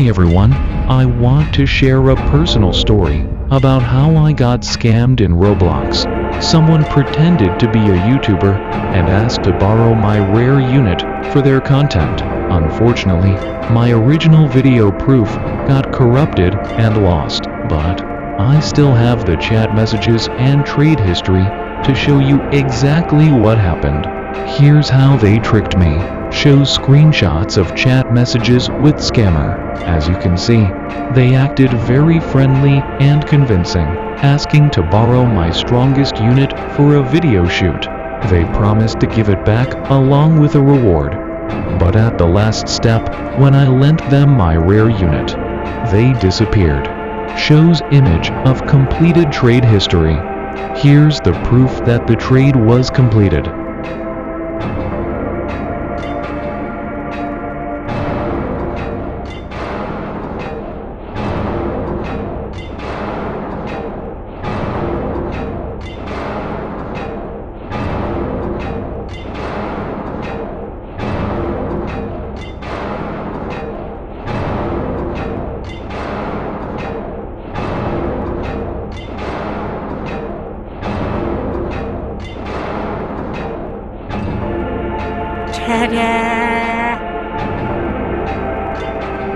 Hi everyone, I want to share a personal story about how I got scammed in Roblox. Someone pretended to be a YouTuber and asked to borrow my rare unit for their content. Unfortunately, my original video proof got corrupted and lost, but I still have the chat messages and trade history to show you exactly what happened. Here's how they tricked me. Shows screenshots of chat messages with scammer. As you can see, they acted very friendly and convincing, asking to borrow my strongest unit for a video shoot. They promised to give it back along with a reward. But at the last step, when I lent them my rare unit, they disappeared. Shows image of completed trade history. Here's the proof that the trade was completed.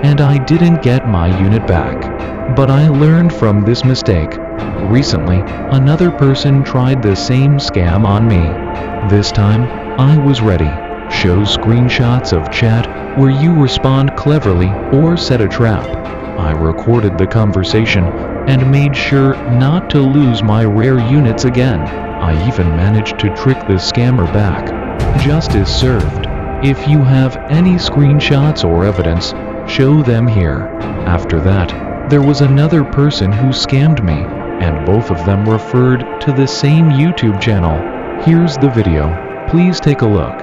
And I didn't get my unit back. But I learned from this mistake. Recently, another person tried the same scam on me. This time, I was ready. Shows screenshots of chat where you respond cleverly or set a trap. I recorded the conversation and made sure not to lose my rare units again. I even managed to trick the scammer back. Justice served. If you have any screenshots or evidence, show them here. After that, there was another person who scammed me, and both of them referred to the same YouTube channel. Here's the video. Please take a look.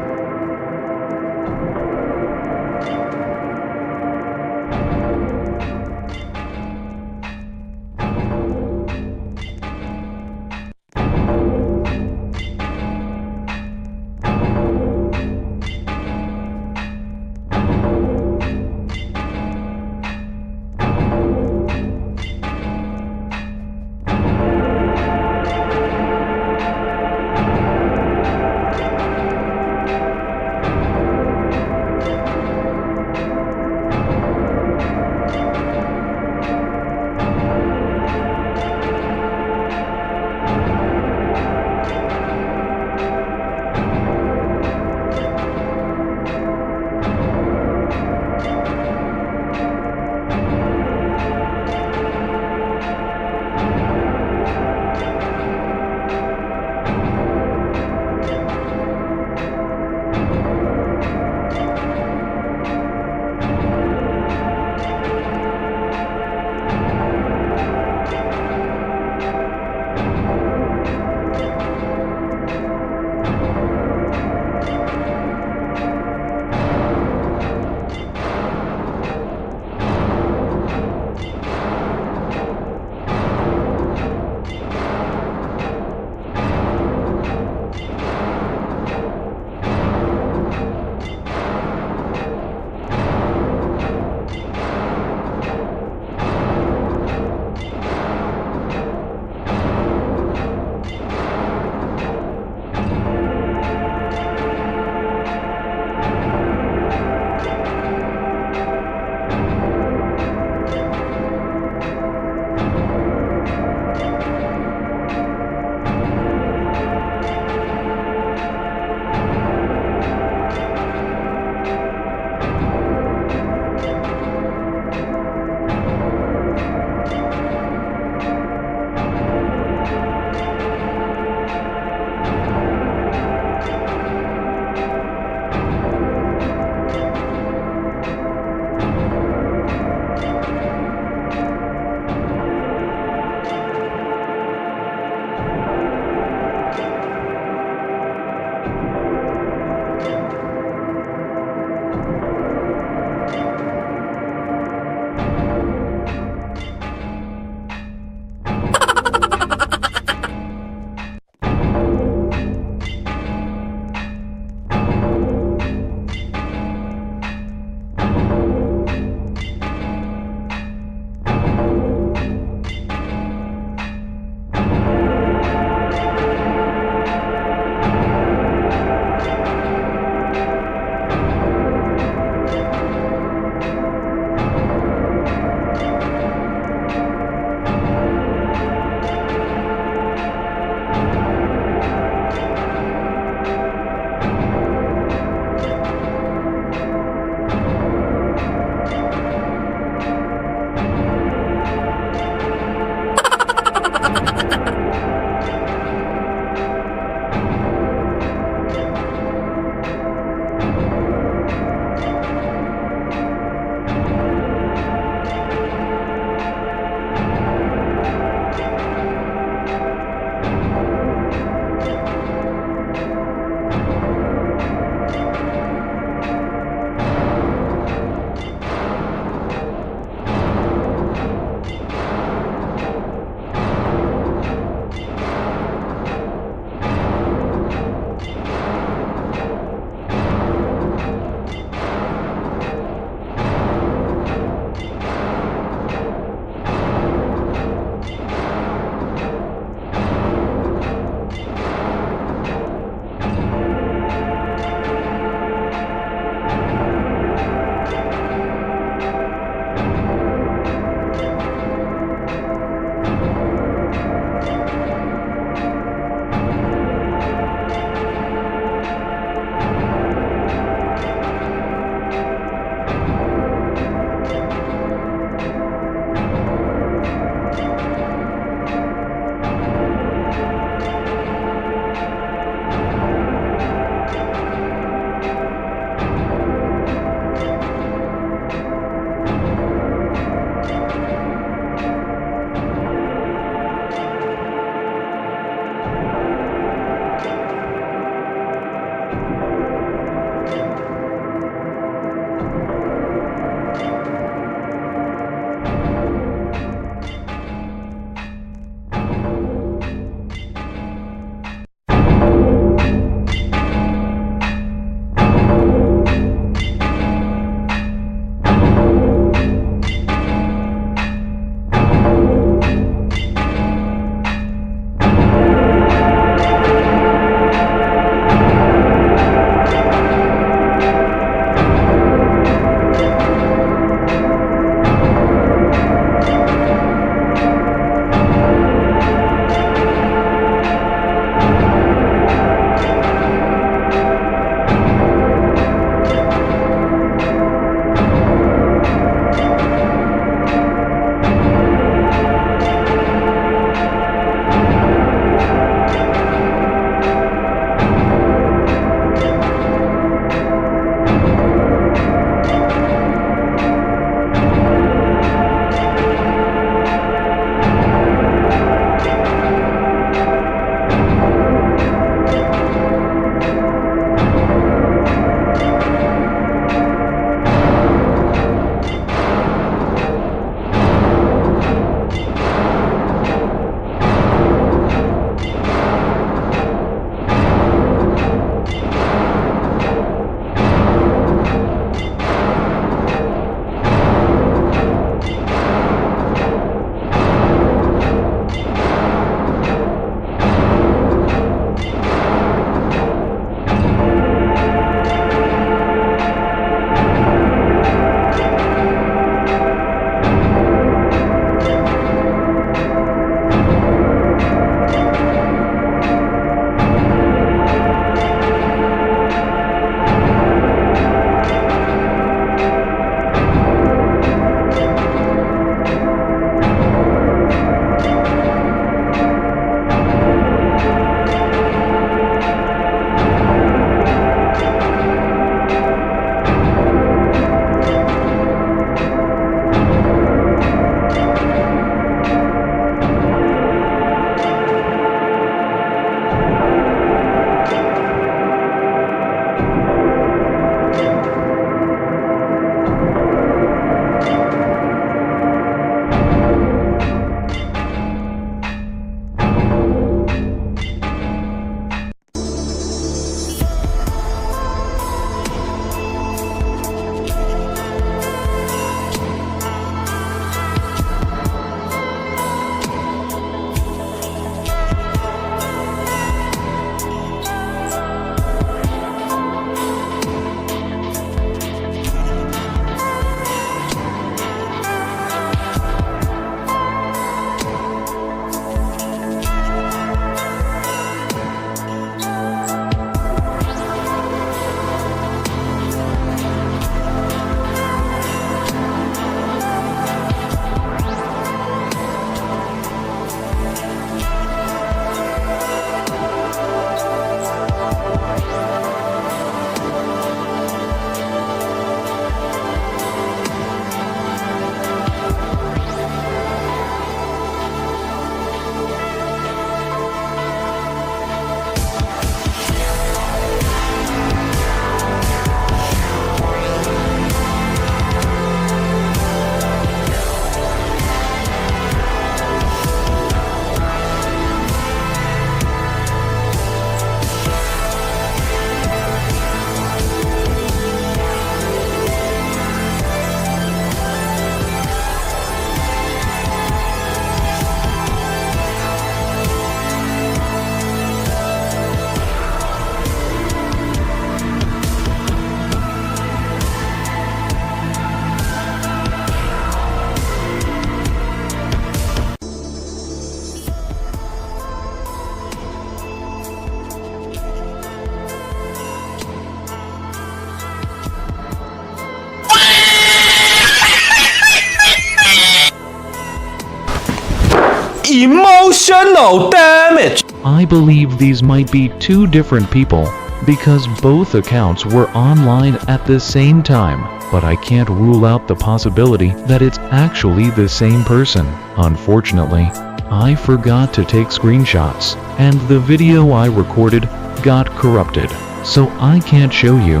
emotional damage. I believe these might be two different people because both accounts were online at the same time, but I can't rule out the possibility that it's actually the same person. Unfortunately, I forgot to take screenshots, and the video I recorded got corrupted, so I can't show you.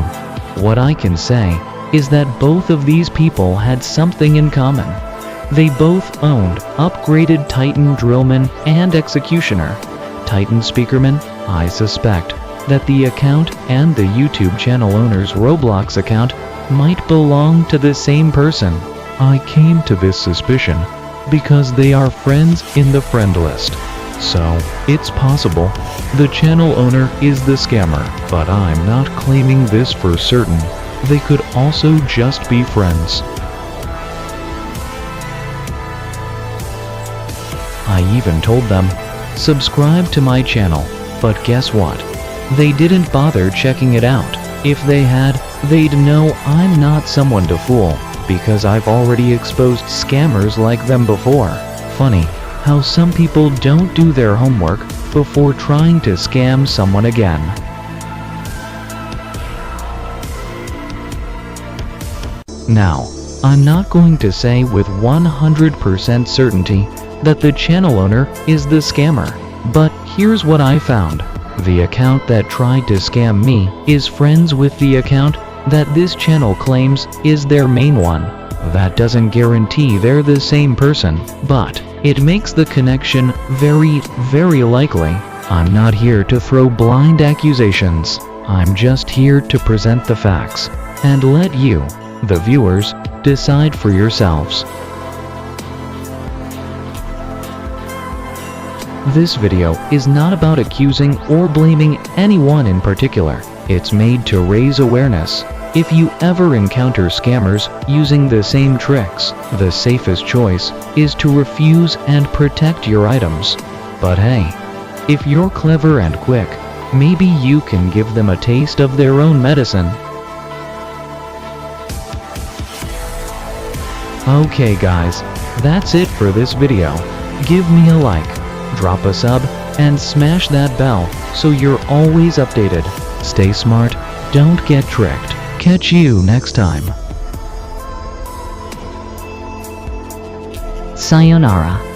What I can say is that both of these people had something in common. They both owned upgraded Titan Drillman and Executioner. Titan Speakerman, I suspect that the account and the YouTube channel owner's Roblox account might belong to the same person. I came to this suspicion because they are friends in the friend list. So, it's possible the channel owner is the scammer, but I'm not claiming this for certain. They could also just be friends. I even told them, subscribe to my channel, but guess what? They didn't bother checking it out. If they had, they'd know I'm not someone to fool, because I've already exposed scammers like them before. Funny how some people don't do their homework before trying to scam someone again. Now, I'm not going to say with 100% certainty that the channel owner is the scammer, but here's what I found. The account that tried to scam me is friends with the account that this channel claims is their main one. That doesn't guarantee they're the same person, but it makes the connection very, very likely. I'm not here to throw blind accusations. I'm just here to present the facts and let you, the viewers, decide for yourselves. This video is not about accusing or blaming anyone in particular. It's made to raise awareness. If you ever encounter scammers using the same tricks, the safest choice is to refuse and protect your items. But hey, if you're clever and quick, maybe you can give them a taste of their own medicine. Okay guys, that's it for this video. Give me a like, drop a sub, and smash that bell so you're always updated. Stay smart, don't get tricked. Catch you next time. Sayonara.